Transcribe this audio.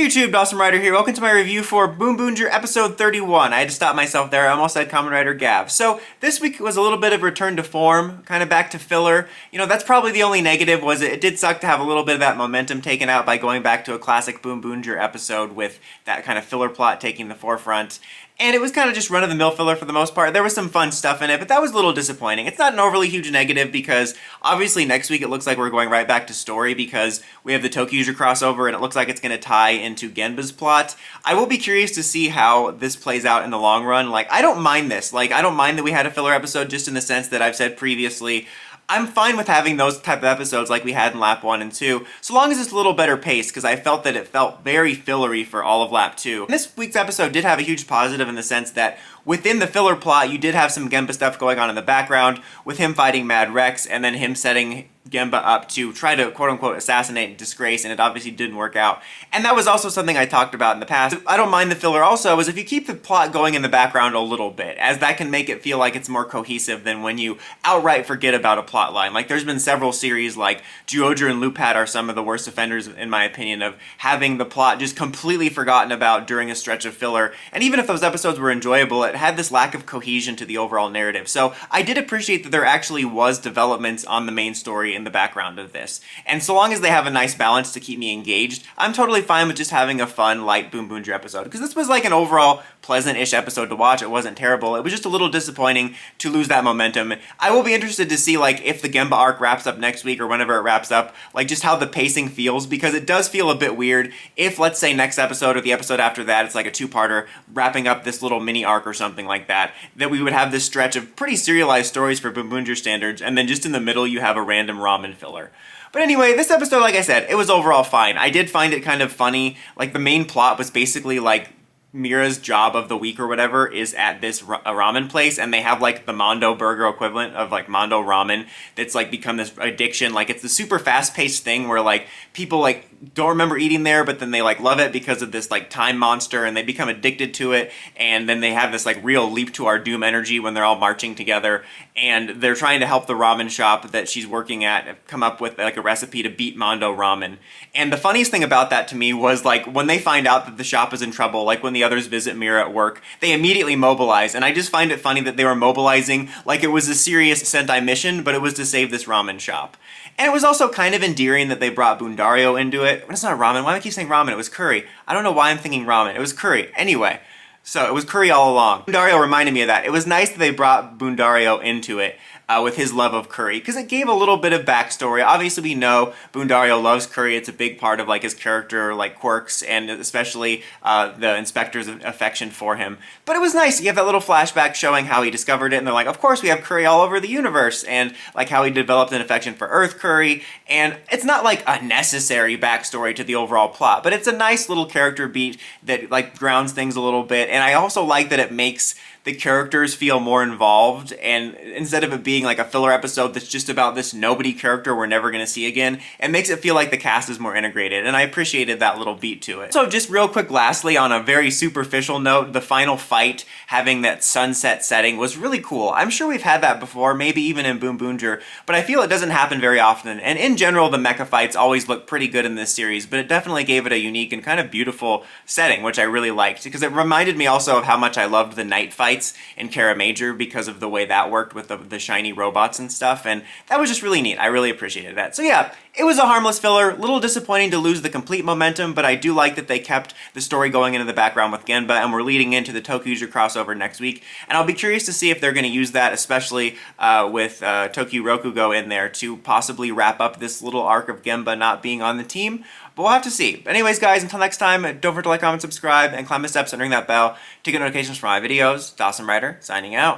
Hey YouTube, Dawson Rider here. Welcome to my review for BoonBoomger episode 31. I had to stop myself there. I almost said Kamen Rider Gav. So this week was a little bit of return to form, kind of back to filler. You know, that's probably the only negative, was it did suck to have a little bit of that momentum taken out by going back to a classic BoonBoomger episode with that kind of filler plot taking the forefront. And it was kind of just run-of-the-mill filler for the most part. There was some fun stuff in it, but that was a little disappointing. It's not an overly huge negative because obviously next week it looks like we're going right back to story because we have the TokyUser crossover and it looks like it's going to tie into Genba's plot. I will be curious to see how this plays out in the long run. Like, I don't mind this. Like, I don't mind that we had a filler episode, just in the sense that I've said previously, I'm fine with having those type of episodes like we had in Lap 1 and 2, so long as it's a little better paced, because I felt that it felt very fillery for all of Lap 2. And this week's episode did have a huge positive in the sense that within the filler plot, you did have some Genba stuff going on in the background, with him fighting Mad Rex, and then him setting Genba up to try to quote-unquote assassinate and disgrace, and it obviously didn't work out. And that was also something I talked about in the past. I don't mind the filler also, is if you keep the plot going in the background a little bit, as that can make it feel like it's more cohesive than when you outright forget about a plot line. Like, there's been several series like Zyuohger and Lupad are some of the worst offenders, in my opinion, of having the plot just completely forgotten about during a stretch of filler. And even if those episodes were enjoyable, it had this lack of cohesion to the overall narrative. So I did appreciate that there actually was developments on the main story in the background of this. And so long as they have a nice balance to keep me engaged, I'm totally fine with just having a fun, light BoonBoomger episode. Because this was like an overall pleasant-ish episode to watch. It wasn't terrible. It was just a little disappointing to lose that momentum. I will be interested to see, like, if the Genba arc wraps up next week or whenever it wraps up, like, just how the pacing feels, because it does feel a bit weird if, let's say, next episode or the episode after that, it's like a two-parter wrapping up this little mini arc or something like that we would have this stretch of pretty serialized stories for BoonBoomger standards, and then just in the middle you have a random ramen filler. But anyway, this episode, like I said, it was overall fine. I did find it kind of funny. Like, the main plot was basically like Mira's job of the week or whatever is at this ramen place, and they have like the Mondo burger equivalent of like Mondo ramen that's like become this addiction. Like, it's the super fast-paced thing where like people like don't remember eating there, but then they like love it because of this like time monster, and they become addicted to it, and then they have this like real leap to our doom energy when they're all marching together, and they're trying to help the ramen shop that she's working at come up with like a recipe to beat Mondo ramen. And the funniest thing about that to me was like when they find out that the shop is in trouble, like when the others visit Mira at work, they immediately mobilize, and I just find it funny that they were mobilizing like it was a serious Sentai mission, but it was to save this ramen shop. And it was also kind of endearing that they brought Boondario into it. It's not ramen. Why do I keep saying ramen? It was curry. I don't know why I'm thinking ramen. It was curry. Anyway, so it was curry all along. Boondario reminded me of that. It was nice that they brought Boondario into it. With his love of curry, because it gave a little bit of backstory. Obviously, we know Boondario loves curry. It's a big part of like his character, like quirks, and especially the inspector's affection for him. But it was nice. You have that little flashback showing how he discovered it, and they're like, of course, we have curry all over the universe, and like how he developed an affection for Earth curry. And it's not like a necessary backstory to the overall plot, but it's a nice little character beat that like grounds things a little bit. And I also like that it makes the characters feel more involved, and instead of it being like a filler episode that's just about this nobody character we're never going to see again, it makes it feel like the cast is more integrated, and I appreciated that little beat to it. So just real quick, lastly, on a very superficial note, the final fight having that sunset setting was really cool. I'm sure we've had that before, maybe even in BoonBoomger, but I feel it doesn't happen very often, and in general the mecha fights always look pretty good in this series, but it definitely gave it a unique and kind of beautiful setting, which I really liked, because it reminded me also of how much I loved the night fights in Kara Major because of the way that worked with the shiny robots and stuff, and that was just really neat. I really appreciated that. So yeah, it was a harmless filler, a little disappointing to lose the complete momentum, but I do like that they kept the story going into the background with Genba, and we're leading into the TokyUser crossover next week, and I'll be curious to see if they're going to use that, especially with Tokyo Rokugo in there, to possibly wrap up this little arc of Genba not being on the team. But we'll have to see. But anyways, guys, until next time, don't forget to like, comment, subscribe, and climb the steps and ring that bell to get notifications for my videos. Dawson Rider, signing out.